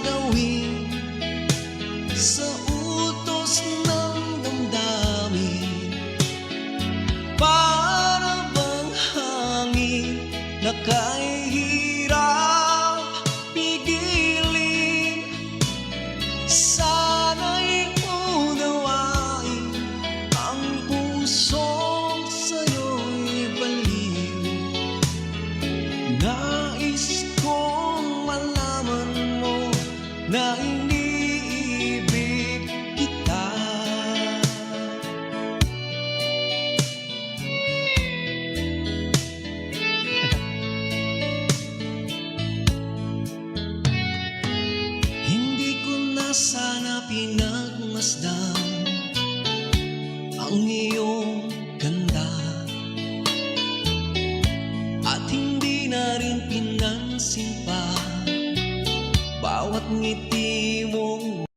gagawin sa utos ng damdamin. Para bang hangin na kahirap pigilin. Sana'y unawain ang pusong sa'yo'y baliw. Nais kong malaman mo na iniibig kita. Hindi ko na sana pinagmasdan ang iyong ganda, at hindi na rin pinansin pa bawat ngiti mo